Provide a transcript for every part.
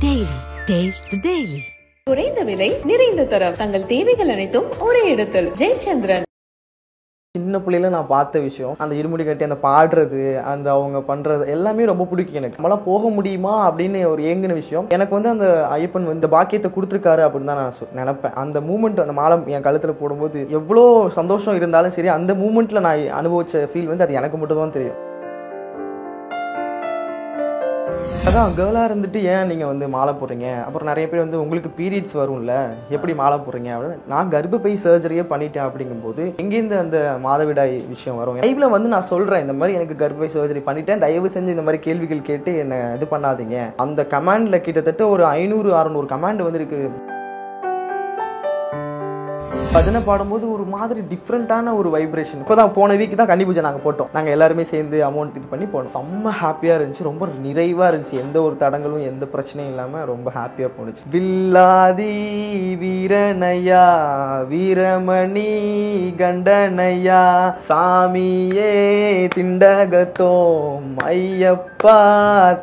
Daily. Taste the Daily. குறைந்த விலை நிறைந்த தரம் தங்கள் தேவைகள் அனைத்தும் ஒரே இடத்தில் ஜெயச்சந்திரன். சின்ன பிள்ளையில நான் பார்த்த விஷயம், அந்த இருமுடி கட்டி அந்த பாடுறது, அந்த அவங்க பண்றது எல்லாமே ரொம்ப பிடிக்கும் எனக்கு. நம்மளாம் போக முடியுமா அப்படின்னு ஒரு ஏங்கின விஷயம். எனக்கு வந்து அந்த ஐயப்பன் இந்த பாக்கியத்தை கொடுத்துருக்காரு அப்படின்னு தான் நான் நினைப்பேன். அந்த மூமெண்ட், அந்த மாலை என் கழுத்துல போடும்போது எவ்வளோ சந்தோஷம் இருந்தாலும் சரி, அந்த மூமெண்ட்ல நான் அனுபவிச்ச ஃபீல் வந்து அது எனக்கு மட்டும் தான் தெரியும். அதான் கேர்ளாக இருந்துட்டு ஏன் நீங்கள் வந்து மாலை போடுறீங்க, அப்புறம் நிறைய பேர் வந்து உங்களுக்கு பீரியட்ஸ் வரும்ல, எப்படி மாலை போடுறீங்க அப்படின்னு. நான் கர்ப்பப்பை சர்ஜரியே பண்ணிட்டேன் அப்படிங்கும்போது எங்கேருந்து அந்த மாதவிடாய் விஷயம் வரும்? லைவ்ல வந்து நான் சொல்கிறேன், இந்த மாதிரி எனக்கு கர்ப்பப்பை சர்ஜரி பண்ணிட்டேன், தயவு செஞ்சு இந்த மாதிரி கேள்விகள் கேட்டு என்னை இது பண்ணாதீங்க. அந்த கமாண்டில் கிட்டத்தட்ட ஒரு 500-600 கமாண்ட் வந்துருக்கு. பஜனை பாடும்போது ஒரு மாதிரி டிஃப்ரெண்டான ஒரு வைப்ரேஷன். இப்போதான் போன வீக் தான் கன்னி பூஜை நாங்கள் போட்டோம். நாங்கள் எல்லாருமே சேர்ந்து அமௌண்ட் இது பண்ணி போனோம். செம்ம ஹாப்பியாக இருந்துச்சு, ரொம்ப நிறைவாக இருந்துச்சு. எந்த ஒரு தடங்களும் எந்த பிரச்சனையும் இல்லாமல் ரொம்ப ஹாப்பியாக போணுச்சு. வில்லாதி வீரனையா வீரமணி கண்டனையா சாமியே திண்டகத்தோம் ஐயப்பா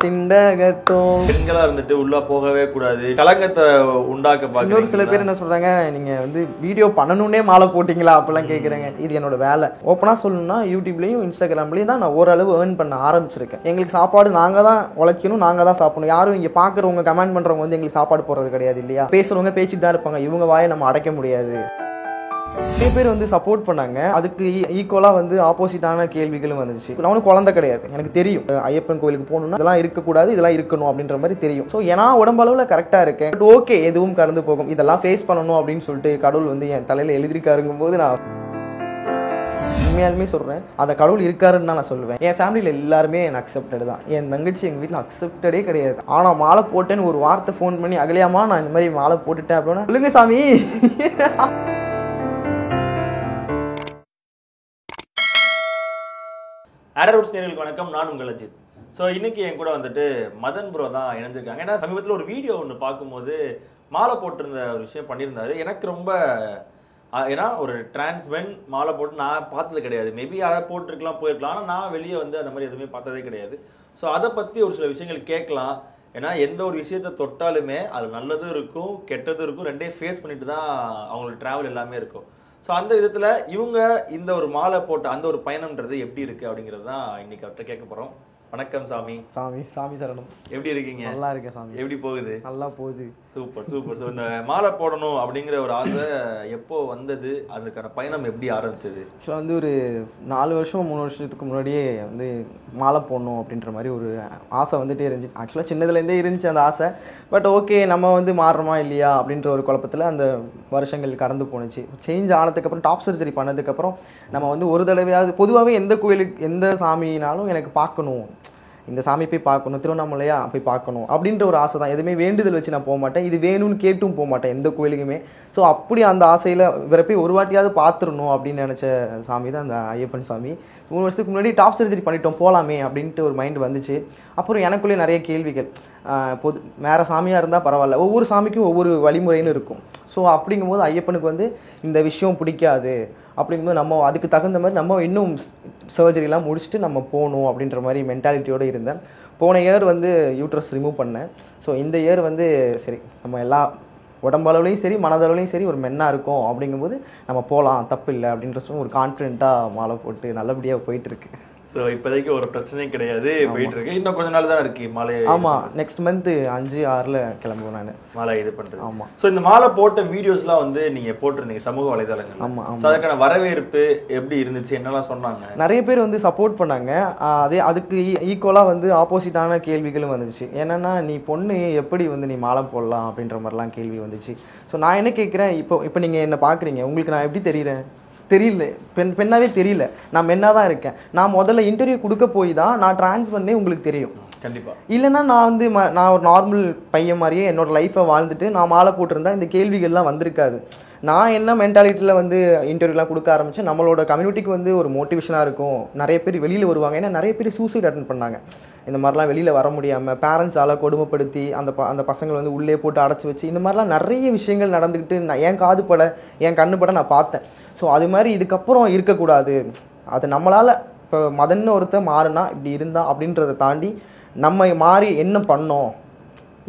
திண்டகத்தோம். பெண்களா இருந்துட்டு உள்ள போகவே கூடாது, கலங்கத்தை உண்டாக்க பாக்க. இன்னொரு சில பேர் என்ன சொல்றாங்க, நீங்க வந்து வீடியோ பண்ணணும்னே மாலை போட்டிங்களா அப்படிலாம் கேட்குறாங்க. இது என்னோட வேலை. ஓப்பனாக சொல்லணும்னா யூடியூப்லேயும் இன்ஸ்டாகிராம்லேயும் தான் நான் ஓரளவு ஏர்ன் பண்ண ஆரம்பிச்சிருக்கேன். எங்களுக்கு சாப்பாடு நாங்கள் தான் உழைக்கணும், நாங்கள் தான் சாப்பிடணும். யாரும் இங்கே பார்க்குறவங்க கமெண்ட் பண்ணுறவங்க வந்து எங்களுக்கு சாப்பாடு போடுறது கிடையாது இல்லையா. பேசுகிறவங்க பேசிட்டு தான் இருப்பாங்க, இவங்க வாயை நம்ம அடைக்க முடியாது. நிறைய பேர் வந்து சப்போர்ட் பண்ணாங்க. அதுக்கு ஈக்குவலாக வந்து ஆப்போசிட்டான கேள்விகளும் வந்துச்சு. அவனுக்கு குழந்தை கிடையாது, எனக்கு தெரியும். ஐயப்பன் கோயிலுக்கு போகணும்னா இதெல்லாம் இருக்கக்கூடாது, இதெல்லாம் இருக்கணும் அப்படின்ற மாதிரி தெரியும். ஸோ ஏன்னா உடம்பளவில் கரெக்டாக இருக்கேன், பட் ஓகே எதுவும் கடந்து போகும், இதெல்லாம் ஃபேஸ் பண்ணணும் அப்படின்னு சொல்லிட்டு கடவுள் வந்து என் தலையில் எழுதிருக்காருங்கும் போது நான் உண்மையாலுமே சொல்கிறேன், அந்த கடவுள் இருக்காருன்னு தான் நான் சொல்லுவேன். என் ஃபேமிலியில் எல்லாருமே என்ன அக்செப்டட் தான். என் தங்கச்சி எங்கள் வீட்டில் அக்செப்டடே கிடையாது. ஆனால் மாலை போட்டேன்னு ஒரு வார்த்தை ஃபோன் பண்ணி, அகலியாமா நான் இந்த மாதிரி மாலை போட்டுட்டேன் அப்படின்னா, சொல்லுங்க சாமி. அரரூட்ஸ் நேயர்களுக்கு வணக்கம், நான் உங்கள் அஜித். ஸோ இன்னைக்கு என் கூட வந்துட்டு மதன் ப்ரோ தான் இணைஞ்சிருக்காங்க. ஏன்னா சமீபத்தில் ஒரு வீடியோ ஒன்று பார்க்கும்போது மாலை போட்டிருந்த ஒரு விஷயம் பண்ணியிருந்தாரு. எனக்கு ரொம்ப, ஏன்னா ஒரு டிரான்ஸ்மென் மாலை போட்டு நான் பார்த்தது கிடையாது. மேபி அதை போட்டிருக்கலாம், போயிருக்கலாம். ஆனால் நான் வெளியே வந்து அந்த மாதிரி எதுவுமே பார்த்ததே கிடையாது. ஸோ அதை பற்றி ஒரு சில விஷயங்கள் கேட்கலாம். ஏன்னா எந்த ஒரு விஷயத்தை தொட்டாலுமே அது நல்லதும் இருக்கும் கெட்டதும் இருக்கும், ரெண்டே ஃபேஸ் பண்ணிட்டு தான் அவங்களோட ட்ராவல் எல்லாமே இருக்கும். ஸோ அந்த விதத்தில் இவங்க இந்த ஒரு மாலை போட்ட அந்த ஒரு பயணம்ன்றது எப்படி இருக்கு அப்படிங்கிறது தான் இன்னைக்கு அவர்கிட்ட கேட்க போகிறோம். வணக்கம் சாமி. சாமி சரணம். எப்படி இருக்கீங்க? நல்லா இருக்கேன் சாமி. எப்படி போகுது? நல்லா போகுது. Super super. ஸோ இந்த மாலை போடணும் அப்படிங்கிற ஒரு ஆசை எப்போ வந்தது, அதுக்கான பயணம் எப்படி ஆரம்பிச்சது? ஸோ வந்து ஒரு 4 வருஷம் 3 வருஷத்துக்கு முன்னாடியே வந்து மாலை போடணும் அப்படின்ற மாதிரி ஒரு ஆசை வந்துட்டே இருந்துச்சு. ஆக்சுவலாக சின்னதுலேருந்தே இருந்துச்சு அந்த ஆசை. பட் ஓகே நம்ம வந்து மாறுறோமா இல்லையா அப்படின்ற ஒரு குழப்பத்தில் அந்த வருஷங்கள் கடந்து போணுச்சு. சேஞ்ச் ஆனதுக்கப்புறம், டாப் சர்ஜரி பண்ணதுக்கப்புறம் நம்ம வந்து ஒரு தடவையாவது பொதுவாகவே எந்த கோயிலுக்கு எந்த சாமினாலும் எனக்கு பார்க்கணும், இந்த சாமி போய் பார்க்கணும், திருவண்ணாமலையா போய் பார்க்கணும் அப்படின்ற ஒரு ஆசை தான். எதுவுமே வேண்டுதல் வச்சு நான் போக மாட்டேன், இது வேணும்னு கேட்டும் போக மாட்டேன் எந்த கோயிலுக்குமே. ஸோ அப்படி அந்த ஆசையில் இவரை போய் ஒரு வாட்டியாவது பார்த்துடணும் அப்படின்னு நினச்ச சாமி தான் அந்த ஐயப்பன் சாமி. 3 வருஷத்துக்கு முன்னாடி டாப் சர்ஜரி பண்ணிட்டோம், போகலாமே அப்படின்ட்டு ஒரு மைண்ட் வந்துச்சு. அப்புறம் எனக்குள்ளேயே நிறைய கேள்விகள். வேறு சாமியாக இருந்தால் பரவாயில்ல, ஒவ்வொரு சாமிக்கும் ஒவ்வொரு வழிமுறைன்னு இருக்கும். ஸோ அப்படிங்கும்போது ஐயப்பனுக்கு வந்து இந்த விஷயம் பிடிக்காது அப்படிங்கும்போது நம்ம அதுக்கு தகுந்த மாதிரி நம்ம இன்னும் சர்ஜரிலாம் முடிச்சுட்டு நம்ம போகணும் அப்படின்ற மாதிரி மென்டாலிட்டியோடு இருந்தேன். போன இயர் வந்து யூட்ரஸ் ரிமூவ் பண்ணேன். ஸோ இந்த இயர் வந்து சரி நம்ம எல்லா உடம்பளவுலையும் சரி மனதளவுலையும் சரி ஒரு மென்னாக இருக்கும் அப்படிங்கும்போது நம்ம போகலாம், தப்பு இல்லை அப்படின்ற ஒரு கான்ஃபிடென்ட்டாக மாலை போட்டு நல்லபடியாக போயிட்டுருக்கு. ஸோ இப்போதைக்கு ஒரு பிரச்சனையும் கிடையாது, போயிட்டு இருக்கு. இன்னும் கொஞ்ச நாள் தான் இருக்கு மாலை. ஆமாம், நெக்ஸ்ட் மந்த் 5-6 கிளம்புவேன் நான் மாலை இது பண்ணுறேன். ஆமாம். ஸோ இந்த மாலை போட்ட வீடியோஸ்லாம் வந்து நீங்கள் போட்டிருந்தீங்க சமூக வலைதளங்கள். ஆமாம். ஸோ அதுக்கான வரவேற்பு எப்படி இருந்துச்சு, என்னெல்லாம் சொன்னாங்க? நிறைய பேர் வந்து சப்போர்ட் பண்ணாங்க. அதுக்கு ஈக்குவலாக வந்து ஆப்போசிட்டான கேள்விகளும் வந்துச்சு. என்னென்னா நீ பொண்ணு எப்படி வந்து நீ மாலை போடலாம் அப்படின்ற மாதிரிலாம் கேள்வி வந்துச்சு. ஸோ நான் என்ன கேட்குறேன், இப்போ நீங்கள் என்ன பார்க்குறீங்க, உங்களுக்கு நான் எப்படி தெரியுறேன்? தெரியல, பெண்ணாவே தெரியல, நான் மென்னாக தான் இருக்கேன். நான் முதல்ல இன்டர்வியூ கொடுக்க போய் தான் நான் ட்ரான்ஸ் பண்ணே உங்களுக்கு தெரியும். கண்டிப்பாக. இல்லைன்னா நான் வந்து நான் ஒரு நார்மல் பையன் மாதிரியே என்னோட லைஃப்பை வாழ்ந்துட்டு நான் மாலை போட்டிருந்தா இந்த கேள்விகள்லாம் வந்திருக்காது. நான் என்ன மென்டாலிட்டியில் வந்து இன்டர்வியூலாம் கொடுக்க ஆரம்பித்தேன், நம்மளோட கம்யூனிட்டிக்கு வந்து ஒரு மோட்டிவேஷனாக இருக்கும். நிறைய பேர் வெளியில் வருவாங்க. ஏன்னா நிறைய பேர் சூசைட் அட்டன் பண்ணாங்க. இந்த மாதிரிலாம் வெளியில் வர முடியாமல் பேரண்ட்ஸால் கொடுமைப்படுத்தி அந்த பசங்களை வந்து உள்ளே போட்டு அடைச்சி வச்சு இந்த மாதிரிலாம் நிறைய விஷயங்கள் நடந்துக்கிட்டு நான் என் காது பட என் கண்ணு பட நான் பார்த்தேன். ஸோ அது மாதிரி இதுக்கப்புறம் இருக்கக்கூடாது. அது நம்மளால் இப்போ மதன்னு ஒருத்தர் மாறுனா இப்படி இருந்தா அப்படின்றத தாண்டி நம்ம மாறி என்ன பண்ணோம்,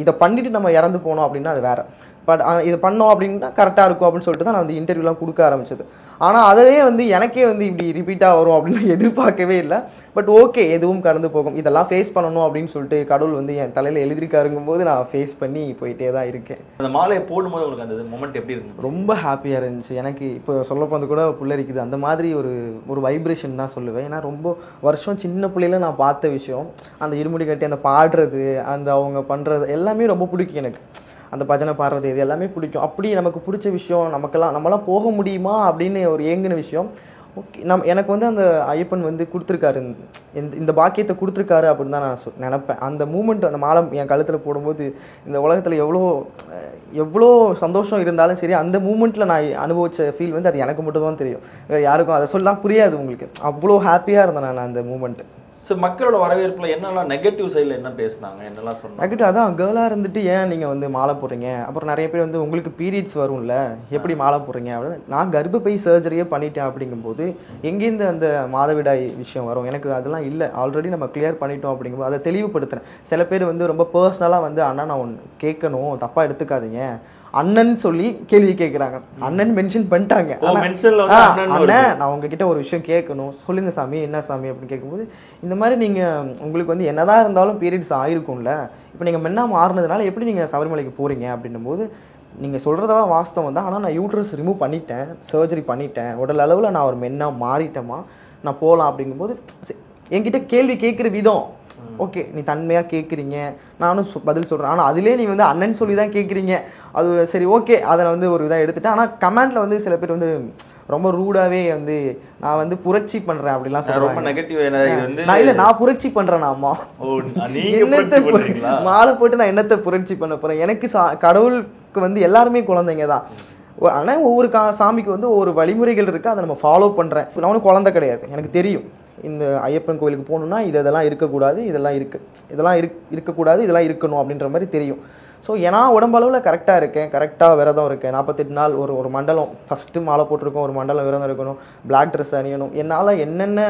இதை பண்ணிட்டு நம்ம இறந்து போனோம் அப்படின்னா அது வேற. பட் இதை பண்ணோம் அப்படின்னா கரெக்டாக இருக்கும் அப்படின்னு சொல்லிட்டு தான் நான் அந்த இன்டர்வியூலாம் கொடுக்க ஆரம்பிச்சது. ஆனால் அதவே வந்து எனக்கே வந்து இப்படி ரிப்பீட்டாக வரும் அப்படின்னு எதிர்பார்க்கவே இல்லை. பட் ஓகே, எதுவும் கடந்து போகும், இதெல்லாம் ஃபேஸ் பண்ணணும் அப்படின்னு சொல்லிட்டு கடவுள் வந்து என் தலையில் எழுதிருக்காருங்கும் போது நான் ஃபேஸ் பண்ணி போயிட்டே தான் இருக்கேன். அந்த மாலையை போடும்போது உங்களுக்கு அந்த மொமெண்ட் எப்படி இருந்துச்சு? ரொம்ப ஹாப்பியாக இருந்துச்சு எனக்கு. இப்போ சொல்லப்போது கூட புள்ளரிக்குது, அந்த மாதிரி ஒரு வைப்ரேஷன் தான் சொல்லுவேன். ஏன்னா ரொம்ப வருஷம் சின்ன பிள்ளையில நான் பார்த்த விஷயம், அந்த இருமுடி கட்டி அந்த பாடுறது, அந்த அவங்க பண்ணுறது எல்லாமே ரொம்ப பிடிக்கும் எனக்கு. அந்த பஜனை பாடுறது இது எல்லாமே பிடிக்கும். அப்படி நமக்கு பிடிச்ச விஷயம், நம்மளாம் போக முடியுமா அப்படின்னு ஒரு ஏங்கின விஷயம். ஓகே, எனக்கு வந்து அந்த ஐயப்பன் வந்து கொடுத்துருக்காரு, இந்த பாக்கியத்தை கொடுத்துருக்காரு அப்படின்னு தான் நான் நினப்பேன். அந்த மூமெண்ட், அந்த மாலை என் கழுத்தில் போடும்போது இந்த உலகத்தில் எவ்வளோ சந்தோஷம் இருந்தாலும் சரி, அந்த மூமெண்ட்டில் நான் அனுபவித்த ஃபீல் வந்து அது எனக்கு மட்டும் தான் தெரியும். வேறு யாருக்கும் அதை சொல்லலாம் புரியாது உங்களுக்கு. அவ்வளோ ஹாப்பியாக இருந்தேன் நான் அந்த மூமெண்ட்டு. ஸோ மக்களோட வரவேற்பில் என்னெல்லாம் நெகட்டிவ் சைடில் என்ன பேசுனாங்க, என்னெல்லாம் சொன்னாங்க? நெகட்டிவ் அதான், கேர்ளாக இருந்துட்டு ஏன் நீங்கள் வந்து மாலை போடுறீங்க, அப்புறம் நிறைய பேர் வந்து உங்களுக்கு பீரியட்ஸ் வரும்ல, எப்படி மாலை போடுறீங்க அப்படின்னு. நான் கர்ப்பப்பை சர்ஜரியே பண்ணிட்டேன் அப்படிங்கும்போது எங்கேருந்து அந்த மாதவிடாய் விஷயம் வரும்? எனக்கு அதெல்லாம் இல்லை, ஆல்ரெடி நம்ம கிளியர் பண்ணிட்டோம் அப்படிங்கும்போது அதை தெளிவுபடுத்துகிறேன். சில பேர் வந்து ரொம்ப பர்சனலாக வந்து அண்ணா நான் ஒன்று கேட்கணும், தப்பாக எடுத்துக்காதீங்க, அண்ணன் சொல்லி கேள்வி கேட்குறாங்க. அண்ணன் மென்ஷன் பண்ணிட்டாங்க. அண்ணன் நான் உங்ககிட்ட ஒரு விஷயம் கேட்கணும், சொல்லுங்க சாமி, என்ன சாமி அப்படின்னு கேட்கும்போது, இந்த மாதிரி நீங்கள் உங்களுக்கு வந்து என்னதான் இருந்தாலும் பீரியட்ஸ் ஆயிருக்கும்ல, இப்போ நீங்கள் மென்னா மாறினதுனால எப்படி நீங்கள் சபரிமலைக்கு போகிறீங்க அப்படின்னும் போது, நீங்கள் சொல்கிறதெல்லாம் வாஸ்தவம் தான், ஆனால் நான் யூட்ரஸ் ரிமூவ் பண்ணிட்டேன், சர்ஜரி பண்ணிட்டேன், உடல் அளவில் நான் ஒரு மென்னாக மாறிட்டேமா, நான் போகலாம் அப்படிங்கும்போது என்கிட்ட கேள்வி கேட்குற விதம் ஓகே, நீ தன்மையாக கேட்குறீங்க, நானும் பதில் சொல்கிறேன். ஆனால் அதிலே நீ வந்து அண்ணன் சொல்லி தான் கேட்குறீங்க, அது சரி ஓகே, அதை வந்து ஒரு இதாக எடுத்துட்டேன். ஆனால் கமெண்டில் வந்து சில பேர் வந்து ரொம்ப ரூடாகவே வந்து நான் வந்து புரட்சி பண்ணுறேன் அப்படிலாம் சொல்கிறேன். நான் இல்லை, நான் புரட்சி பண்ணுறேனாம்மா, என்னத்தை மாலை போட்டு நான் என்னத்தை புரட்சி பண்ண போகிறேன்? எனக்கு கடவுளுக்கு வந்து எல்லாருமே குழந்தைங்க தான். ஆனால் ஒவ்வொரு சாமிக்கு வந்து ஒவ்வொரு வழிமுறைகள் இருக்குது, அதை நம்ம ஃபாலோ பண்ணுறேன். நான் ஒன்றும் குழந்தை கிடையாது, எனக்கு தெரியும் இந்த ஐயப்பன் கோயிலுக்கு போகணுன்னா இதெல்லாம் இருக்கக்கூடாது, இதெல்லாம் இருக்கக்கூடாது, இதெல்லாம் இருக்கணும் அப்படின்ற மாதிரி தெரியும். ஸோ ஏன்னா உடம்பளவில் கரெக்டாக இருக்கேன், கரெக்டாக விரதம் இருக்கேன். 48 நாள் ஒரு மண்டலம் ஃபஸ்ட்டு மாலை போட்டிருக்கோம், ஒரு மண்டலம் விரதம் இருக்கணும், பிளாக் ட்ரெஸ் அணியணும். என்னால் என்னென்ன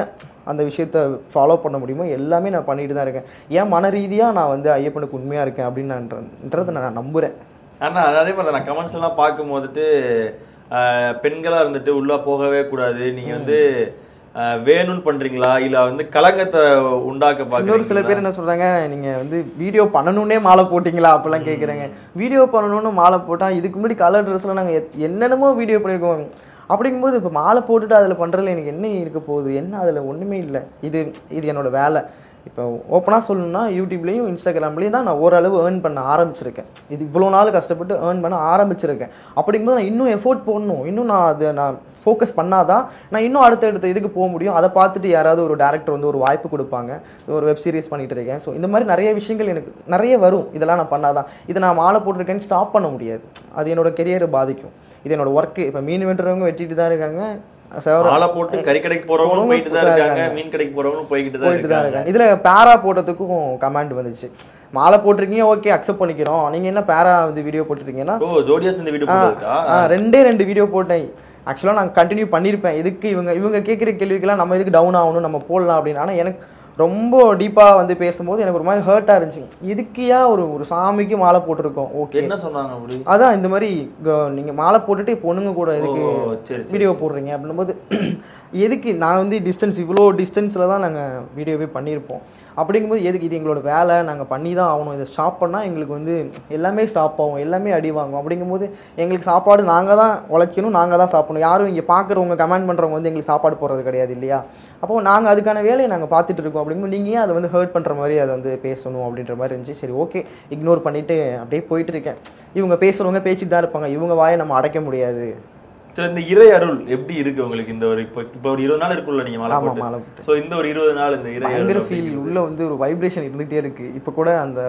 அந்த விஷயத்தை ஃபாலோ பண்ண முடியுமோ எல்லாமே நான் பண்ணிட்டு தான் இருக்கேன். ஏன் மன ரீதியாக நான் வந்து ஐயப்பனுக்கு உண்மையாக இருக்கேன் அப்படின்றத நான் நம்புகிறேன். ஆனால் அதே மாதிரி நான் கமெண்ட்ஸ்லாம் பார்க்கும்போதுட்டு பெண்களாக இருந்துட்டு உள்ளே போகவே கூடாது, நீங்கள் வந்து வேணும்னு பண்றீங்களா இல்ல வந்து கலங்கத்தை உண்டாக்க பாக்குறீங்களா? சில பேர் என்ன சொல்றாங்க, நீங்க வந்து வீடியோ பண்ணணும்னே மாலை போட்டீங்களா அப்பெல்லாம் கேக்குறாங்க. வீடியோ பண்ணணும்னு மாலை போட்டா இதுக்கு முன்னாடி கலர் ட்ரெஸ்ல நாங்க என்னென்னமோ வீடியோ பண்ணிருக்கோம். அப்படிங்கும்போது இப்போ மாலை போட்டுட்டு அதில் பண்ணுறதுல எனக்கு என்ன இருக்க போகுது? என்ன அதில் ஒன்றுமே இல்லை. இது என்னோட வேலை. இப்போ ஓப்பனாக சொல்லணும்னா யூடியூப்லேயும் இன்ஸ்டாகிராம்லேயும் தான் நான் ஓரளவு ஏர்ன் பண்ண ஆரம்பிச்சிருக்கேன். இது இவ்வளோ நாள் கஷ்டப்பட்டு ஏர்ன் பண்ண ஆரம்பிச்சிருக்கேன். அப்படிங்கும்போது நான் இன்னும் எஃபோர்ட் போடணும், இன்னும் நான் ஃபோக்கஸ் பண்ணாதான் நான் இன்னும் அடுத்த இதுக்கு போக முடியும். அதை பார்த்துட்டு யாராவது ஒரு டேரக்டர் வந்து ஒரு வாய்ப்பு கொடுப்பாங்க. ஒரு வெப் சீரிஸ் பண்ணிகிட்டு இருக்கேன். ஸோ இந்த மாதிரி நிறைய விஷயங்கள் எனக்கு நிறைய வரும். இதெல்லாம் நான் பண்ணாதான். இதை நான் மாலை போட்டிருக்கேன்னு ஸ்டாப் பண்ண முடியாது. அது என்னோட கெரியரை பாதிக்கும். இது என்னோட ஒர்க்கு. இப்போ மீன் வெட்டுறவங்க வெட்டிட்டு தான் இருக்காங்க, மாலை போட்டு கறி கடைக்கு போறவங்க போயிட்டு தான் இருக்காங்க, மீன் கடைக்கு போறவங்க போயிட்டு தான் இருக்காங்க. இதுல பேரா போட்டதுக்கும் கமெண்ட் வந்துச்சு, மாலை போட்டிருக்கீங்க ஓகே அக்செப்ட் பண்ணிக்கிறோம், நீங்க என்ன பேரா வந்து வீடியோ போட்டுருக்கீங்கன்னா ஜோடியாஸ் இந்த வீடியோ போட்டுருக்கா? ரெண்டு வீடியோ போட்டேன். ஆக்சுவலாக நான் கண்டினியூ பண்ணியிருப்பேன். இதுக்கு இவங்க கேட்குற கேள்விக்கெல்லாம் நம்ம இதுக்கு டவுன் ஆகணும், நம்ம போடலாம் அப்படின்னு. ஆனால் எனக்கு ரொம்ப டீப்பாக வந்து பேசும்போது எனக்கு ஒரு மாதிரி ஹர்ட்டாக இருந்துச்சு. இதுக்கியா ஒரு சாமிக்கு மாலை போட்டிருக்கோம், ஓகே என்ன சொன்னாங்க அப்படி? அதான் இந்த மாதிரி நீங்கள் மாலை போட்டுட்டு பொண்ணுங்க கூட எதுக்கு வீடியோ போடுறீங்க அப்படின்னும் போது, எதுக்கு நான் வந்து இவ்வளோ டிஸ்டன்ஸில் தான் நாங்கள் வீடியோவே பண்ணியிருப்போம். அப்படிங்கும்போது எதுக்கு, இது எங்களோட வேலை, நாங்கள் பண்ணி தான் ஆகணும். இதை ஸ்டாப் பண்ணால் எங்களுக்கு வந்து எல்லாமே ஸ்டாப் ஆகும், எல்லாமே அடி வாங்கும். அப்படிங்கும்போது எங்களுக்கு சாப்பாடு நாங்கள் தான் உழைக்கணும், நாங்கள் தான் சாப்பிடணும். யாரும் இங்கே பார்க்குறவங்க கமெண்ட் பண்ணுறவங்க வந்து எங்களுக்கு சாப்பாடு போடுறது கிடையாது இல்லையா? அப்போது நாங்கள் அதுக்கான வேலையை நாங்கள் பார்த்துட்டு இருக்கோம். அப்படிங்கும்போது நீங்கள் ஏன் அதை வந்து ஹர்ட் பண்ணுற மாதிரி அதை வந்து பேசணும் அப்படின்ற மாதிரி இருந்துச்சு. சரி ஓகே, இக்னோர் பண்ணிவிட்டு அப்படியே போயிட்டு இருக்கேன். இவங்க பேசுகிறவங்க பேசிட்டு தான் இருப்பாங்க, இவங்க வாயை நம்ம அடைக்க முடியாது. இந்த இறை அருள் எப்படி இருக்கு உங்களுக்கு? இந்த ஒரு இப்போ ஒரு 20 நாள் இருக்குல்ல நீங்க மாலை போட்டு, சோ இந்த ஒரு 20 நாள் இந்த இறை பயங்கர ஃபீல் உள்ள வந்து ஒரு வைப்ரேஷன் இருந்துகிட்டே இருக்கு. இப்போ கூட அந்த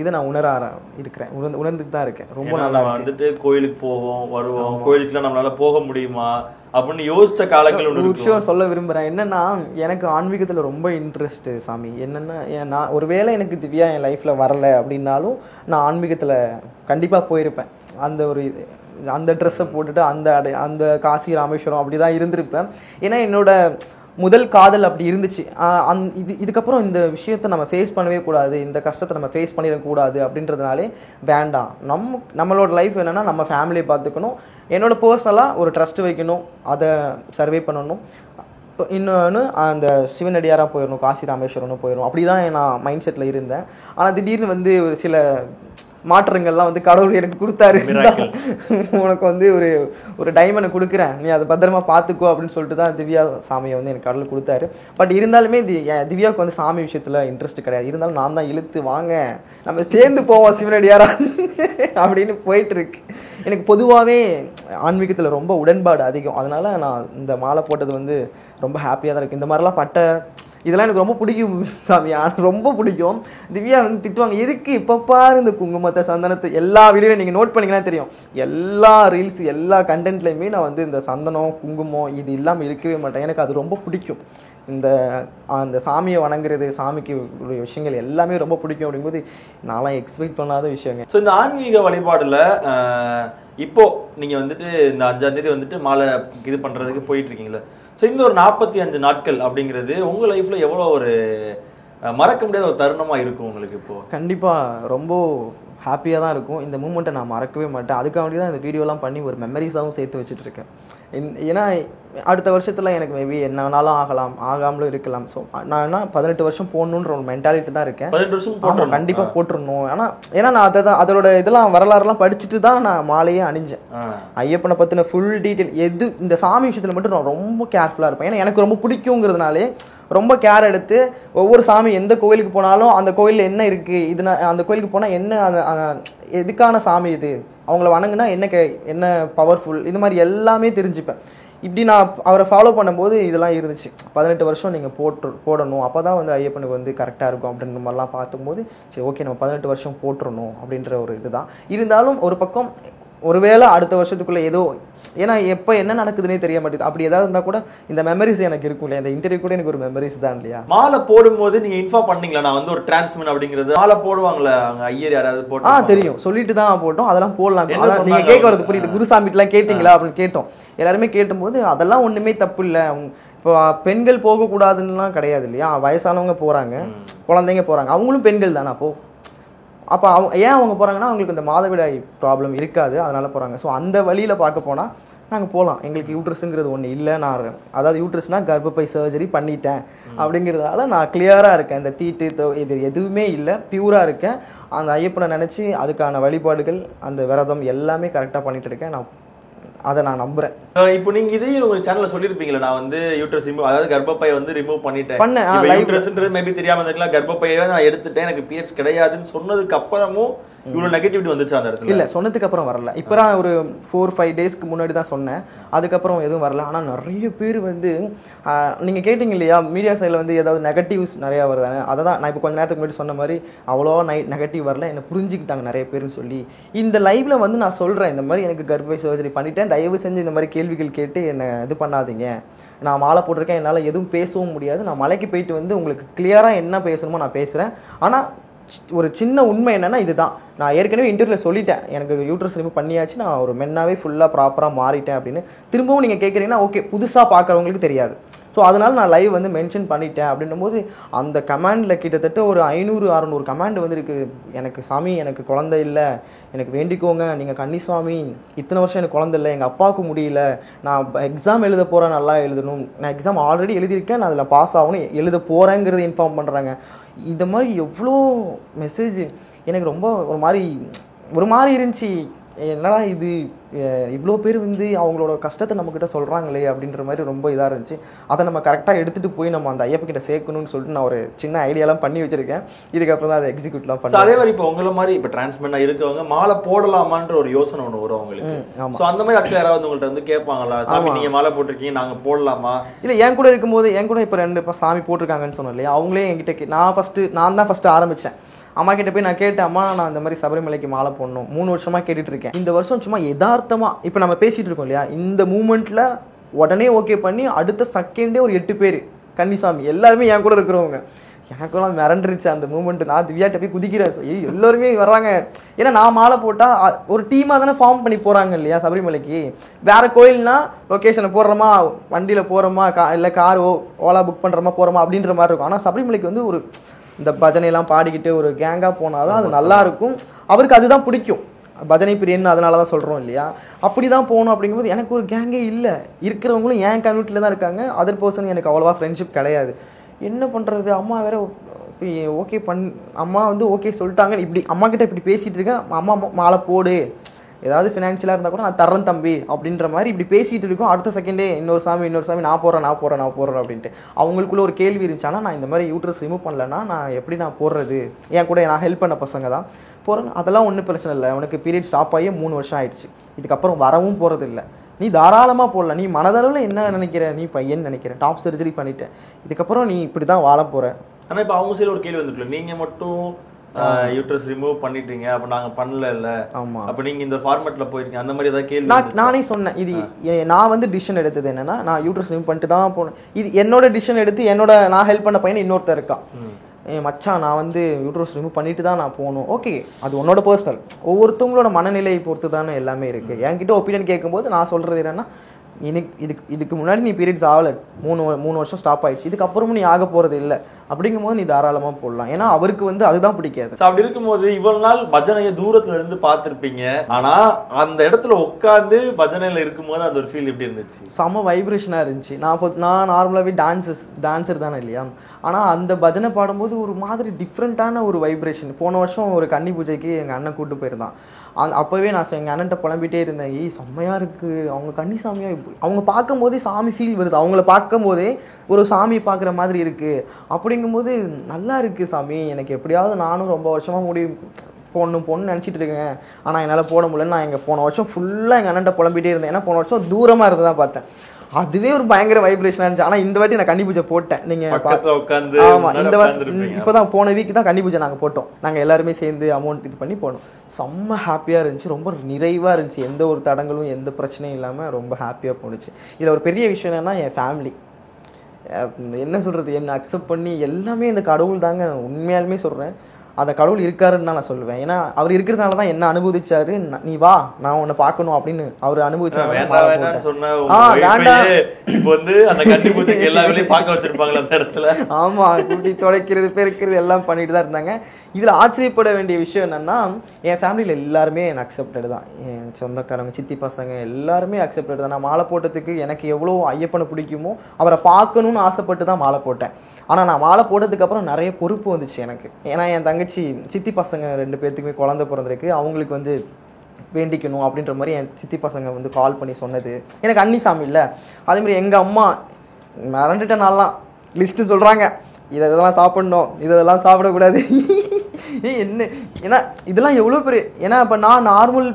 இதை நான் உணர்ந்துட்டு தான் இருக்கேன். ரொம்ப நல்லா வந்துட்டு கோயிலுக்கு போவோம் வருவோம், கோயிலுக்குலாம் நம்மளால போக முடியுமா அப்படின்னு யோசிச்ச காலங்கள் ஒரு விஷயம் சொல்ல விரும்புகிறேன். என்னன்னா, எனக்கு ஆன்மீகத்தில் ரொம்ப இன்ட்ரெஸ்ட் சாமி. என்னென்னா, நான் ஒருவேளை எனக்கு திவ்யா என் லைஃப்பில் வரலை அப்படின்னாலும் நான் ஆன்மீகத்தில் கண்டிப்பாக போயிருப்பேன். அந்த ட்ரெஸ்ஸை போட்டுட்டு அந்த காசி ராமேஸ்வரம் அப்படி தான் இருந்திருப்பேன். ஏன்னா என்னோட முதல் காதல் அப்படி இருந்துச்சு. இதுக்கப்புறம் இந்த விஷயத்தை நம்ம ஃபேஸ் பண்ணவே கூடாது, இந்த கஷ்டத்தை நம்ம ஃபேஸ் பண்ணிடக்கூடாது அப்படின்றதுனாலே வேண்டாம், நம்மளோட லைஃப் என்னென்னா நம்ம ஃபேமிலியை பார்த்துக்கணும், என்னோட பர்சனலாக ஒரு ட்ரஸ்ட் வைக்கணும், அதை சர்வே பண்ணணும், இன்னொன்று அந்த சிவனடியாராக போயிடணும், காசி ராமேஸ்வரம்னு போயிடும், அப்படி தான் நான் மைண்ட் செட்டில் இருந்தேன். ஆனால் திடீர்னு வந்து ஒரு சில மாற்றங்கள்லாம் வந்து கடவுள் எனக்கு கொடுத்தாரு. உனக்கு வந்து ஒரு டைமண்டை கொடுக்குறேன், நீ அதை பத்திரமா பார்த்துக்கோ அப்படின்னு சொல்லிட்டு தான் திவ்யா சாமியை வந்து எனக்கு கடவுள் கொடுத்தாரு. பட் இருந்தாலுமே திவ்யாவுக்கு வந்து சாமி விஷயத்தில் இன்ட்ரெஸ்ட் கிடையாது. இருந்தாலும் நான் தான் இழுத்து வாங்க நம்ம சேர்ந்து போவோம் சிவனடியாரா அப்படின்னு போயிட்டு இருக்கு. எனக்கு பொதுவாகவே ஆன்மீகத்தில் ரொம்ப உடன்பாடு அதிகம். அதனால நான் இந்த மாலை போட்டது வந்து ரொம்ப ஹாப்பியாக தான் இருக்குது. இந்த மாதிரிலாம் இதெல்லாம் எனக்கு ரொம்ப பிடிக்கும் சாமி, ரொம்ப பிடிக்கும். திவ்யா வந்து திட்டுவாங்க, எதுக்கு இப்போ பாரு இந்த குங்குமத்தை சந்தனத்தை, எல்லா வீடியோலையும் நீங்கள் நோட் பண்ணிங்கன்னா தெரியும், எல்லா ரீல்ஸ் எல்லா கண்டென்ட்லையுமே நான் வந்து இந்த சந்தனம் குங்குமம் இது இல்லாமல் இருக்கவே மாட்டேன். எனக்கு அது ரொம்ப பிடிக்கும். அந்த சாமியை வணங்குறது, சாமிக்கு விஷயங்கள் எல்லாமே ரொம்ப பிடிக்கும். அப்படிங்கும்போது நான்லாம் எக்ஸ்பெக்ட் பண்ணாத விஷயங்க. ஸோ இந்த ஆன்மீக வழிபாடுல இப்போ நீங்க வந்துட்டு இந்த 5ஆம் தேதி வந்துட்டு மாலை இது பண்றதுக்கு போயிட்டு இருக்கீங்களா? ஸோ இந்த ஒரு 45 நாட்கள் அப்படிங்கிறது உங்க லைஃப்ல எவ்வளோ ஒரு மறக்க முடியாத ஒரு தருணமா இருக்கும் உங்களுக்கு? இப்போ கண்டிப்பா ரொம்ப ஹாப்பியாக தான் இருக்கும். இந்த மூமெண்ட்டை நான் மறக்கவே மாட்டேன். அதுக்காக தான் இந்த வீடியோலாம் பண்ணி ஒரு மெமரிஸாகவும் சேர்த்து வச்சுட்டு இருக்கேன். ஏன்னா அடுத்த வருஷத்தில் எனக்கு மேபி என்ன வேணாலும் ஆகலாம், ஆகாமலும் இருக்கலாம். ஸோ நான் என்ன 18 வருஷம் போடணுன்ற ஒரு மென்டாலிட்டி தான் இருக்கேன். 18 வருஷம் கண்டிப்பாக போட்டுருணும். ஏன்னா நான் அதோட இதெல்லாம் வரலாறுலாம் படிச்சுட்டு தான் நான் மாலையே அணிஞ்சேன். ஐயப்பனை பற்றின ஃபுல் டீட்டெயில் இந்த சாமி விஷயத்தில் மட்டும் நான் ரொம்ப கேர்ஃபுல்லாக இருப்பேன். ஏன்னா எனக்கு ரொம்ப பிடிக்குங்கிறதுனாலே ரொம்ப கேர் எடுத்து ஒவ்வொரு சாமி எந்த கோயிலுக்கு போனாலும் அந்த கோயிலில் என்ன இருக்குது, அந்த கோயிலுக்கு போனால் என்ன, எதுக்கான சாமி இது, அவங்கள வணங்குனா என்ன பவர்ஃபுல், இது மாதிரி எல்லாமே தெரிஞ்சுப்பேன். இப்படி நான் அவரை ஃபாலோ பண்ணும்போது இதெல்லாம் இருந்துச்சு. 18 வருஷம் நீங்கள் போடணும், அப்போ தான் வந்து ஐயப்பனுக்கு வந்து கரெக்டாக இருக்கும் அப்படின்ற மாதிரிலாம் பார்க்கும்போது சரி ஓகே நம்ம 18 வருஷம் போட்டுறணும் அப்படின்ற ஒரு இதுதான். இருந்தாலும் ஒரு பக்கம் ஒருவேளை அடுத்த வருஷத்துக்குள்ளே ஏதோ, ஏன்னா எப்போ என்ன நடக்குதுன்னே தெரிய மாட்டேங்குது, அப்படி ஏதாவது இருந்தால் கூட இந்த மெமரிஸ் எனக்கு இருக்கும் இல்லையா, இந்த இன்டர்வியூ கூட எனக்கு ஒரு மெமரிஸ் தான் இல்லையா. மாலை போடும்போது நீங்க இன்ஃபார்ம் பண்ணீங்களா நான் வந்து ஒரு டிரான்ஸ்மன் அப்படிங்கிறது? மாலை போடுவாங்களா அவங்க ஐயர் யாராவது போட்டு? தெரியும், சொல்லிட்டு தான் போட்டோம், அதெல்லாம் போடலாம். நீங்க கேட்க வரது புரியுது, குருசாமிட்டுலாம் கேட்டீங்களா அப்படின்னு கேட்டோம். எல்லாருமே கேட்டும்போது அதெல்லாம் ஒண்ணுமே தப்பு இல்லை. இப்போ பெண்கள் போகக்கூடாதுன்னுலாம் கிடையாது இல்லையா, வயசானவங்க போறாங்க, குழந்தைங்க போறாங்க, அவங்களும் பெண்கள் தானே. அப்போ ஏன் அவங்க போகிறாங்கன்னா அவங்களுக்கு இந்த மாதவிடாய் ப்ராப்ளம் இருக்காது, அதனால் போகிறாங்க. ஸோ அந்த வழியில் பார்க்க போனால் நாங்கள் போகலாம். எங்களுக்கு யூட்ரஸுங்கிறது ஒன்று இல்லை. அதாவது யூட்ரஸ்னால் கர்ப்பப்பை சர்ஜரி பண்ணிட்டேன் அப்படிங்கிறதுனால நான் கிளியராக இருக்கேன். இந்த தீட்டு இது எதுவுமே இல்லை, பியூராக இருக்கேன். அந்த ஐயப்பனை நினச்சி அதுக்கான வழிபாடுகள் அந்த விரதம் எல்லாமே கரெக்டாக பண்ணிட்டு இருக்கேன். அதை நான் நம்புறேன். இப்போ நீங்க இதையும் உங்க சேனல்ல சொல்லிருப்பீங்களா, நான் வந்து யூட்ரஸ் ரிமூவ், அதாவது கர்ப்பப்பையை வந்து ரிமூவ் பண்ணிட்டேன். யூட்ரஸ்ன்றது மேபி தெரியாம இருக்கலாம், கர்ப்பப்பையை நான் எடுத்துட்டேன், எனக்கு பீரியட்ஸ் கிடையாதுன்னு சொன்னதுக்கு அப்புறமும் இவ்வளவு நெகட்டிவிட்டி வந்துச்சு அந்த இடத்துல? இல்ல, சொன்னதுக்கு அப்புறம் வரல. இப்பதான் ஒரு 4-5 டேஸ்க்கு முன்னாடி தான் சொன்னேன், அதுக்கப்புறம் எதுவும் வரல. ஆனா நிறைய பேர் வந்து நீங்க கேட்டீங்க இல்லையா, மீடியா சைட்ல வந்து ஏதாவது நெகட்டிவ்ஸ் நிறைய வருதானே, அதை தான் நான் இப்போ கொஞ்ச நேரத்துக்கு முன்னாடி சொன்ன மாதிரி அவ்வளோவா நெகட்டிவ் வரல, என்ன புரிஞ்சுக்கிட்டாங்க நிறைய பேருன்னு சொல்லி. இந்த லைவ்ல வந்து நான் சொல்றேன், இந்த மாதிரி எனக்கு கர்ப்பப்பை சர்ஜரி பண்ணிட்டேன், தயவு செஞ்சு இந்த மாதிரி கேள்விகள் கேட்டு என்னை இது பண்ணாதீங்க, நான் மாலை போட்டிருக்கேன், என்னால் எதுவும் பேசவும் முடியாது, நான் மலைக்கு போயிட்டு வந்து உங்களுக்கு கிளியராக என்ன பேசணுமோ நான் பேசுகிறேன். ஆனால் ஒரு சின்ன உண்மை என்னன்னா இதுதான், நான் ஏற்கனவே இன்டர்வியூவில் சொல்லிட்டேன், எனக்கு யூட்ரஸ் ரிமூவ் பண்ணியாச்சு, நான் ஒரு மென்னாவே ஃபுல்லாக ப்ராப்பராக மாறிட்டேன் அப்படின்னு. திரும்பவும் நீங்கள் கேட்குறீங்கன்னா ஓகே, புதுசாக பார்க்குறவங்களுக்கு தெரியாது. ஸோ அதனால் நான் லைவ் வந்து மென்ஷன் பண்ணிட்டேன். அப்படின்னும் போது அந்த கமெண்டில் கிட்டத்தட்ட ஒரு 500-600 கமெண்ட் வந்துருக்கு. எனக்கு சாமி எனக்கு குழந்தை இல்லை, எனக்கு வேண்டிக்கோங்க, நீங்கள் கன்னிசாமி, இத்தனை வருஷம் எனக்கு குழந்தை இல்லை, எங்கள் அப்பாவுக்கு முடியல, நான் எக்ஸாம் எழுத போகிறேன், நல்லா எழுதணும், நான் எக்ஸாம் ஆல்ரெடி எழுதியிருக்கேன், நான் அதில் பாஸ் ஆகணும், எழுத போகிறேங்கிறது இன்ஃபார்ம் பண்ணுறாங்க. இந்த மாதிரி எவ்வளோ மெசேஜ் எனக்கு ரொம்ப ஒரு மாதிரி இருந்துச்சு. என்னடா இது, இவ்வளோ பேர் வந்து அவங்களோட கஷ்டத்தை நம்மக்கிட்ட சொல்கிறாங்களே அப்படின்ற மாதிரி ரொம்ப இதாக இருந்துச்சு. அதை நம்ம கரெக்டாக எடுத்துகிட்டு போய் நம்ம அந்த ஐயப்பக்கிட்ட சேர்க்கணும்னு சொல்லிட்டு நான் ஒரு சின்ன ஐடியாலாம் பண்ணி வச்சுருக்கேன். இதுக்கப்புறம் தான் அதை எக்ஸிக்யூட்லாம் பண்ணி. அதே மாதிரி இப்போ உங்களை மாதிரி இப்போ டிரான்ஸ்மெண்டாக இருக்கவங்க மாலை போடலாமான்ற ஒரு யோசனை ஒன்று வரும் அவங்களுக்கு. ஸோ அந்த மாதிரி ஆட்கள் யாராவது உங்கள்கிட்ட வந்து கேட்பாங்களா, சாமி நீங்கள் மாலை போட்டிருக்கீங்க, நாங்கள் போடலாமா? இல்லை, என் கூட இருக்கும்போது என் கூட இப்போ 2 சாமி போட்டிருக்காங்கன்னு சொன்னோம் இல்லையா, அவங்களே என்கிட்ட நான் தான் ஃபஸ்ட்டு ஆரம்பித்தேன். அம்மா கிட்ட போய் நான் கேட்டேன், அம்மா நான் இந்த மாதிரி சபரிமலைக்கு மாலை போடணும், 3 வருஷமாக கேட்டுட்டு இருக்கேன். இந்த வருஷம் சும்மா யதார்த்தமாக இப்போ நம்ம பேசிகிட்டு இருக்கோம் இல்லையா, இந்த மூமெண்ட்டில் உடனே ஓகே பண்ணி அடுத்த செகண்டே ஒரு 8 பேர் கன்னிசாமி எல்லாருமே என் கூட இருக்கிறவங்க எனக்கெல்லாம் மிரண்டுருச்சு அந்த மூமெண்ட். நான் திவ்யாட்ட போய் குதிக்கிறேன், எல்லோருமே வர்றாங்க. ஏன்னா நான் மாலை போட்டால் ஒரு டீமாக தானே ஃபார்ம் பண்ணி போகிறாங்க இல்லையா சபரிமலைக்கு. வேறு கோயில்னா லொக்கேஷனை போடுறோமா, வண்டியில் போகிறோமா, இல்லை கார் ஓலா புக் பண்ணுறோமா போகிறோமா அப்படின்ற மாதிரி இருக்கும். ஆனால் சபரிமலைக்கு வந்து ஒரு இந்த பஜனையெல்லாம் பாடிக்கிட்டு ஒரு கேங்காக போனால் தான் அது நல்லாயிருக்கும். அவருக்கு அதுதான் பிடிக்கும், பஜனை பிரியன்னு அதனால தான் சொல்கிறோம் இல்லையா. அப்படி தான் போகணும். அப்படிங்கும்போது எனக்கு ஒரு கேங்கே இல்லை, இருக்கிறவங்களும் என் கம்யூனிட்டியில் தான் இருக்காங்க. அதர் பர்சன் எனக்கு அவ்வளோவா ஃப்ரெண்ட்ஷிப் கிடையாது. என்ன பண்ணுறது, அம்மா வேற இப்படி ஓகே அம்மா வந்து ஓகே சொல்லிட்டாங்க. இப்படி அம்மா கிட்ட இப்படி பேசிகிட்டு இருக்கேன், அம்மா மாலை போடு, ஏதாவது ஃபினான்ஷியலாக இருந்தால் கூட நான் தர்றேன் தம்பி அப்படின்ற மாதிரி இப்படி பேசிகிட்டு இருக்கோம். அடுத்த செகண்டே இன்னொரு சாமி நான் போடுறேன் அப்படின்ட்டு அவங்களுக்குள்ள ஒரு கேள்வி இருந்துச்சு. ஆனால் நான் இந்த மாதிரி யூட்ரஸ் ரிமூவ் பண்ணலன்னா நான் எப்படி நான் போடுறது, என் கூட நான் ஹெல்ப் பண்ண பசங்க தான் போகிறேன். அதெல்லாம் ஒன்றும் பிரச்சனை இல்லை. உனக்கு பீரியட் ஸ்டாப் ஆகியே 3 வருஷம் ஆயிடுச்சு, இதுக்கப்புறம் வரவும் போகிறது இல்லை, நீ தாராளமாக போடல. நீ மனதளவில் என்ன நினைக்கிற, நீ பையன் நினைக்கிற, டாப் சர்ஜரி பண்ணிட்டேன், இதுக்கப்புறம் நீ இப்படி தான் வாழ போகிற. ஆனால் இப்போ அவங்க சைடு ஒரு கேள்வி வந்துருக்குல்ல, நீங்கள் மட்டும் யூட்ரஸ் ரிமூவ் பண்ணிட்டீங்க, அப்ப நாங்க பண்ணல. ஆமா, அப்ப நீங்க இந்த ஃபார்மேட்ல போயிருக்கீங்க, அந்த மாதிரி ஏதாவது கேள்வி? நானே சொன்னேன், இது நான் வந்து டிசிஷன் எடுத்தது என்னன்னா, நான் யூட்ரஸ் ரிமூவ் பண்ணிட்டு தான் போனேன். இது என்னோட டிசிஷன் எடுத்து நான் ஹெல்ப் பண்ண பையன் இன்னொருத்தர் இருக்கான், மச்சான் நான் வந்து யூட்ரஸ் ரிமூவ் பண்ணிட்டு தான் நான் போகணும். ஓகே, அது உன்னோட பர்சனல், ஒவ்வொருத்தவங்களோட மனநிலையை பொறுத்து தானே எல்லாமே இருக்கு. என்கிட்ட ஒப்பீனியன் கேட்கும்போது நான் சொல்றது என்னன்னா, இதுக்கு முன்னாடி நீ பீரியட்ஸ் ஆகலை, 3 வருஷம் ஸ்டாப் ஆயிடுச்சு, இதுக்கப்புறமும் நீ ஆக போறது இல்லை, அப்படிங்கும்போது நீ தாராளமாக போடலாம். ஏன்னா அவருக்கு வந்து அதுதான் பிடிக்காது. அப்படி இருக்கும்போது இவ்வளவு நாள் பஜனையை தூரத்துல இருந்து பார்த்துருப்பீங்க, ஆனா அந்த இடத்துல உட்காந்து பஜனையில இருக்கும்போது அந்த ஒரு ஃபீல் எப்படி இருந்துச்சு? செம்ம வைப்ரேஷனாக இருந்துச்சு. நான் நார்மலாகவே டான்சர் தானே இல்லையா, ஆனால் அந்த பஜனை பாடும்போது ஒரு மாதிரி டிஃப்ரெண்ட்டான ஒரு வைப்ரேஷன். போன வருஷம் ஒரு கன்னி பூஜைக்கு எங்கள் அண்ணன் கூப்பிட்டு போயிருந்தான். அப்போவே நான் எங்கள் அண்ணன்ட்ட புலம்பிகிட்டே இருந்தேன், செம்மையாக இருக்குது, அவங்க கன்னி சாமியாக அவங்க பார்க்கும்போதே சாமி ஃபீல் வருது, அவங்கள பார்க்கும்போதே ஒரு சாமியை பார்க்குற மாதிரி இருக்குது. அப்படிங்கும்போது நல்லா இருக்குது சாமி, எனக்கு எப்படியாவது நானும் ரொம்ப வருஷமாக போடணும்னு நினச்சிட்டு இருக்கேன், ஆனால் என்னால் போட முடியலன்னு நான் போன வருஷம் ஃபுல்லாக எங்கள் அண்ணன்ட்ட புலம்பிகிட்டே இருந்தேன். ஏன்னா போன வருஷம் தூரமாக இருந்ததான் பார்த்தேன், அதுவே ஒரு பயங்கர வைப்ரேஷனாக இருந்துச்சு. ஆனால் இந்த வாட்டி நான் கன்னி பூஜை போட்டேன். நீங்கள் ஆமாம், இந்த வருஷம் இப்போ தான் போன வீக் தான் கன்னி பூஜை நாங்கள் போட்டோம். நாங்கள் எல்லாருமே சேர்ந்து அமௌண்ட் இது பண்ணி போனோம். செம்ம ஹாப்பியாக இருந்துச்சு, ரொம்ப நிறைவாக இருந்துச்சு, எந்த ஒரு தடங்களும் எந்த பிரச்சனையும் இல்லாமல் ரொம்ப ஹாப்பியாக போணுச்சு. இதில் ஒரு பெரிய விஷயம் என்னென்னா, என் ஃபேமிலி என்ன சொல்கிறது, என்னை அக்செப்ட் பண்ணி எல்லாமே இந்த கடவுள் தாங்க, உண்மையாலுமே சொல்கிறேன். அந்த கடவுள் இருக்காருன்னு தான் நான் சொல்லுவேன். ஏன்னா அவர் இருக்கிறதுனால தான் என்ன அனுபவிச்சாரு, நீ வா நான் உன்னை பார்க்கணும் அப்படின்னு அவர் அனுபவிச்சாரு. ஆமா, கூட்டி துடைக்கிறது பெருக்கிறது எல்லாம் பண்ணிட்டு தான் இருந்தாங்க. இதுல ஆச்சரியப்பட வேண்டிய விஷயம் என்னன்னா, என் ஃபேமிலியில எல்லாருமே என்ன அக்செப்டட் தான். என் சொந்தக்காரங்க, சித்தி பசங்க எல்லாருமே அக்செப்டட் தான். நான் மாலை போட்டதுக்கு எனக்கு எவ்வளோ ஐயப்பனை பிடிக்குமோ அவரை பார்க்கணும்னு ஆசைப்பட்டு தான் மாலை போட்டேன். ஆனால் நான் மாலை போட்டதுக்கப்புறம் நிறைய பொறுப்பு வந்துச்சு எனக்கு. ஏன்னா என் தங்கச்சி சித்தி பசங்க 2 பேர்த்துக்குமே குழந்தை பிறந்திருக்கு, அவங்களுக்கு வந்து வேண்டிக்கணும் அப்படின்ற மாதிரி என் சித்தி பசங்க வந்து கால் பண்ணி சொன்னது. எனக்கு அன்னி சாமி இல்லை, அதேமாதிரி எங்கள் அம்மா மறந்துட்ட நாள்லாம் லிஸ்ட்டு சொல்கிறாங்க, இதெல்லாம் சாப்பிட்ணும், இதெல்லாம் சாப்பிடக்கூடாது. என்ன ஏன்னா இதெல்லாம் எவ்வளோ பெரிய, ஏன்னா இப்போ நான் நார்மல்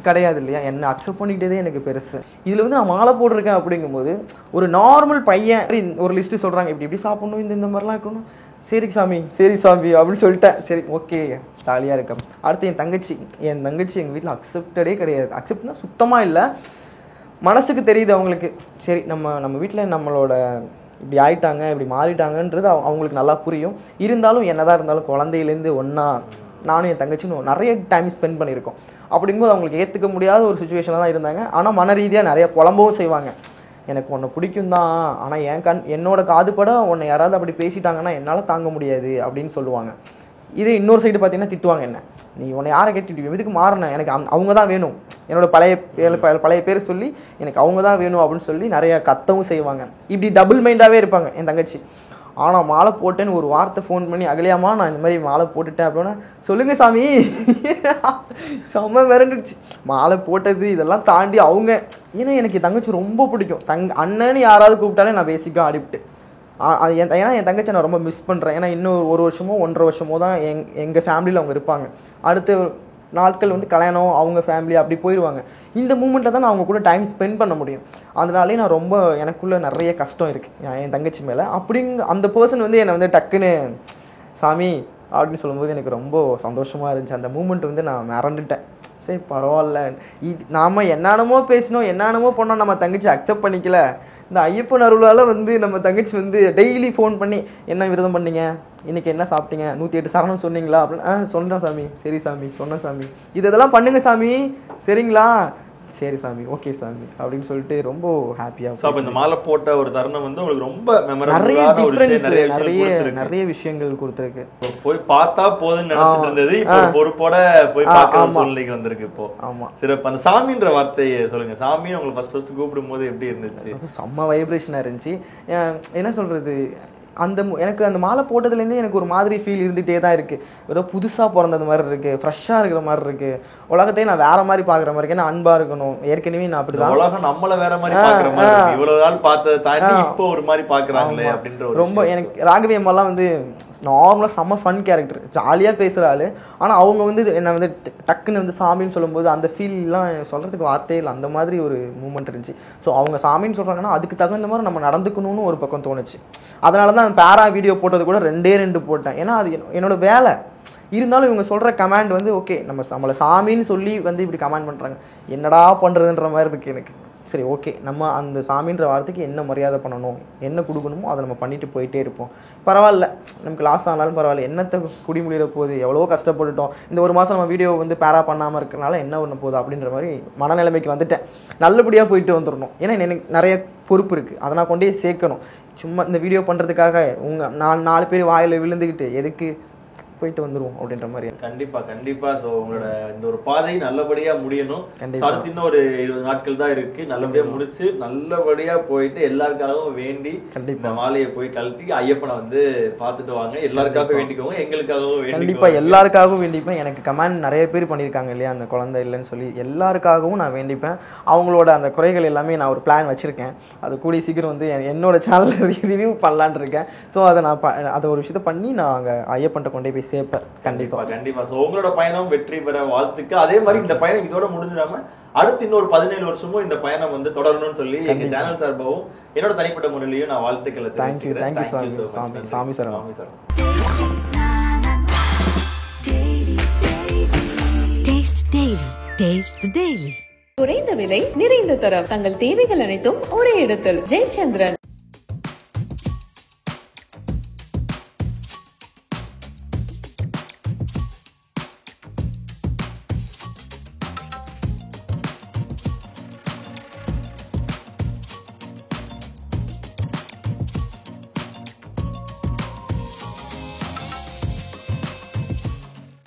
கிடையாது இல்லையா, என்னை அக்செப்ட் பண்ணிக்கிட்டதே எனக்கு பெருசு. இதில் வந்து நான் மாலை போட்டிருக்கேன் அப்படிங்கும்போது ஒரு நார்மல் பையன் ஒரு லிஸ்ட்டு சொல்கிறாங்க, இப்படி சாப்பிட்ணும், இந்த மாதிரிலாம் இருக்கணும், சரி சாமி அப்படின்னு சொல்லிட்டேன். சரி ஓகே, ஜாலியாக இருக்கேன். அடுத்து என் தங்கச்சி எங்கள் வீட்டில் அக்செப்டடே கிடையாது. அக்செப்ட்னா சுத்தமாக இல்லை, மனசுக்கு தெரியுது அவங்களுக்கு, சரி நம்ம வீட்டில் நம்மளோட இப்படி ஆயிட்டாங்க, இப்படி மாறிட்டாங்கன்றது அவங்களுக்கு நல்லா புரியும். இருந்தாலும் என்னதான் இருந்தாலும் குழந்தையிலேருந்து ஒன்றா நானும் என் தங்கச்சின்னு நிறைய டைம் ஸ்பெண்ட் பண்ணியிருக்கோம். அப்படிங்கும்போது அவங்களுக்கு ஏற்றுக்க முடியாத ஒரு சுச்சுவேஷனில் தான் இருந்தாங்க. ஆனால் மன ரீதியாக நிறைய புலம்பவும் செய்வாங்க, எனக்கு உன்னை பிடிக்கும் தான், ஆனால் என்னோட காதுபட உன்னை யாராவது அப்படி பேசிட்டாங்கன்னா என்னால் தாங்க முடியாது அப்படின்னு சொல்லுவாங்க. இதே இன்னொரு சைடு பார்த்தீங்கன்னா திட்டுவாங்க, என்ன நீ உன்னை யாரை கேட்டுட்டு எதுக்கு மாறினேன், எனக்கு அவங்க தான் வேணும், என்னோட பழைய பேர் சொல்லி எனக்கு அவங்க தான் வேணும் அப்படின்னு சொல்லி நிறைய கத்தவும் செய்வாங்க. இப்படி டபுள் மைண்டாகவே இருப்பாங்க என் தங்கச்சி. ஆனால் மாலை போட்டேன்னு ஒரு வார்த்தை ஃபோன் பண்ணி, அகலியாமா நான் இந்த மாதிரி மாலை போட்டுட்டேன் அப்படின்னா, சொல்லுங்கள் சாமி, செம்ம மிரண்டுடுச்சு. மாலை போட்டது இதெல்லாம் தாண்டி அவங்க, ஏன்னா எனக்கு தங்கச்சி ரொம்ப பிடிக்கும். அண்ணன்னு யாராவது கூப்பிட்டாலே நான் பேசிக்காக ஆடிவிட்டு, ஏன்னா என் தங்கச்சி நான் ரொம்ப மிஸ் பண்ணுறேன். ஏன்னா இன்னும் 1 வருஷமோ 1.5 வருஷமோ தான் எங்கள் ஃபேமிலியில் அவங்க இருப்பாங்க. அடுத்த நாட்கள் வந்து கல்யாணம், அவங்க ஃபேமிலி அப்படி போயிடுவாங்க. இந்த மூமெண்ட்டில் தான் நான் அவங்க கூட டைம் ஸ்பெண்ட் பண்ண முடியும். அதனாலே நான் ரொம்ப எனக்குள்ளே நிறைய கஷ்டம் இருக்குது என் தங்கச்சி மேலே. அந்த பர்சன் வந்து என்னை வந்து டக்குன்னு சாமி அப்படின்னு சொல்லும்போது எனக்கு ரொம்ப சந்தோஷமாக இருந்துச்சு. அந்த மூமெண்ட் வந்து நான் மறந்துட்டேன். சரி பரவாயில்ல, நாம் என்னென்னமோ பேசினோம், என்னென்னமோ பண்ணோம், நம்ம தங்கச்சி அக்செப்ட் பண்ணிக்கல, இந்த ஐயப்பன் அருளால் வந்து நம்ம தங்கச்சி வந்து டெய்லி ஃபோன் பண்ணி என்ன விரதம் பண்ணீங்க, இன்னைக்கு என்ன சாப்பிட்டீங்க, 108 சரணம் சொன்னீங்களா அப்படின்னு. சொன்னேன் சாமி. சரி சாமி, சொன்னேன் சாமி. இதெல்லாம் பண்ணுங்க சாமி, சரிங்களா, சரி சாமி, ஓகே சாமி அப்படின்னு சொல்லிட்டு ரொம்ப ஹாப்பியா. அப்ப இந்த மாலை போட்ட ஒரு தருணம் வந்து உங்களுக்கு ரொம்ப நிறைய விஷயங்கள் கொடுத்துருக்கு. போய் பார்த்தா போதுன்னு நினைச்சிட்டு இருந்தது இப்போ பொறுப்போட போய் பார்க்கிற சூழ்நிலைக்கு வந்திருக்கு இப்போ. ஆமா, சிறப்பு. அந்த சாமின்ற வார்த்தையை சொல்லுங்க. சாமி உங்களுக்கு ஃபர்ஸ்ட் கூப்பிடும் போது எப்படி இருந்துச்சு? செம்ம வைப்ரேஷனா இருந்துச்சு. என்ன சொல்றது, எனக்கு அந்த மாலை போட்டதுலேருந்தே எனக்கு ஒரு மாதிரி ஃபீல் இருந்துகிட்டே தான் இருக்குது. ஏதோ புதுசாக பிறந்தது மாதிரி இருக்குது, ஃப்ரெஷ்ஷாக இருக்கிற மாதிரி இருக்குது. உலகத்தையும் நான் வேற மாதிரி பார்க்குற மாதிரி இருக்கேன். அன்பாக இருக்கணும். ஏற்கனவே நான் அப்படி தான் உலகம் நம்மளை வேற மாதிரி பார்க்குற மாதிரி, இவ்வளோ நாள் பார்த்ததை தாண்டி இப்போ ஒரு மாதிரி பார்க்குறாங்களே அப்படின்ற ரொம்ப. எனக்கு ராகவி அம்மாலாம் வந்து நார்மலாக செம்ம ஃபன் கேரக்டர், ஜாலியாக பேசுகிற ஆள். ஆனால் அவங்க வந்து என்னை வந்து டக்குன்னு வந்து சாமின்னு சொல்லும்போது அந்த ஃபீல்லாம் சொல்கிறதுக்கு வார்த்தையே இல்லை. அந்த மாதிரி ஒரு மூமெண்ட் இருந்துச்சு. ஸோ அவங்க சாமின்னு சொல்கிறாங்கன்னா அதுக்கு தகுந்த மாதிரி நம்ம நடந்துக்கணும்னு ஒரு பக்கம் தோணுச்சு. அதனால தான் பேரா வீடியோ போட்டது கூட 2 போட்டேன். ஏன்னா அது என்னோட வேலை. இருந்தாலும் இவங்க சொல்கிற கமெண்ட் வந்து ஓகே, நம்மளை சாமின்னு சொல்லி வந்து இப்படி கமெண்ட் பண்ணுறாங்க, என்னடா பண்ணுறதுன்ற மாதிரி இருக்குது எனக்கு. சரி, ஓகே, நம்ம அந்த சாமின்ற வார்த்தைக்கு என்ன மரியாதை பண்ணணும், என்ன கொடுக்கணுமோ அதை நம்ம பண்ணிட்டு போயிட்டே இருப்போம். பரவாயில்ல, நமக்கு லாஸ் ஆனாலும் பரவாயில்ல, என்னத்தை குடிமுடிகிற போது, எவ்வளோ கஷ்டப்பட்டுட்டோம், இந்த ஒரு மாதம் நம்ம வீடியோ வந்து பேரா பண்ணாமல் இருக்கிறனால என்ன ஒன்று போகுது அப்படின்ற மாதிரி மனநிலைமைக்கு வந்துட்டேன். நல்லபடியாக போயிட்டு வந்துடணும். ஏன்னா எனக்கு நிறைய பொறுப்பு இருக்குது, அதை நான் கொண்டே சேர்க்கணும். சும்மா இந்த வீடியோ பண்ணுறதுக்காக உங்கள் 4 பேர் வாயில் விழுந்துக்கிட்டு எதுக்கு, போயிட்டு வந்துருவோம் அப்படின்ற மாதிரி. கண்டிப்பா கண்டிப்பா. ஸோ உங்களோட இந்த ஒரு பாதை நல்லபடியா முடியணும். அடுத்து இன்னும் ஒரு 20 நாட்கள் தான் இருக்கு. நல்லபடியா முடிச்சு நல்லபடியா போயிட்டு எல்லாருக்காகவும் வேண்டி கண்டிப்பா மாலையை போய் கழட்டி ஐயப்பனை வந்து பார்த்துட்டு வாங்க. எல்லாருக்காகவும் வேண்டிக்கோங்க, எங்களுக்காகவும் கண்டிப்பா எல்லாருக்காகவும் வேண்டிப்பேன். எனக்கு கமெண்ட் நிறைய பேர் பண்ணியிருக்காங்க இல்லையா, அந்த குழந்தை இல்லைன்னு சொல்லி, எல்லாருக்காகவும் நான் வேண்டிப்பேன். அவங்களோட அந்த குறைகள் எல்லாமே நான் ஒரு பிளான் வச்சிருக்கேன். அது கூடிய சீக்கிரம் வந்து என்னோட சேனலில் ரிவ்யூ பண்ணலான் இருக்கேன். ஸோ அதை ஒரு விஷயத்த பண்ணி நான் அங்கே ஐயப்பன்ட்ட கொண்டே போய் சேர்ப்பேன். கண்டிப்பா கண்டிப்பா. சோ உங்களோட பயணம் வெற்றி பெற வாழ்த்துக்கு. அதே மாதிரி இந்த பயணம் இதோட முடிஞ்சிடாம அடுத்து இன்னொரு 17 வருஷமும் இந்த பயணம் வந்து தொடரணும்னு சொல்லி எங்க சேனல் சார்பாகவும் என்னோட தனிப்பட்ட முறையிலையும் நான் வாழ்த்துக்களை தெரிவிச்சுக்கிறேன். சாமி சார். குறைந்த விலை, நிறைந்த தரம், தங்கள் தேவைகள் அனைத்தும் ஒரே இடத்தில். ஜெயச்சந்திரன்.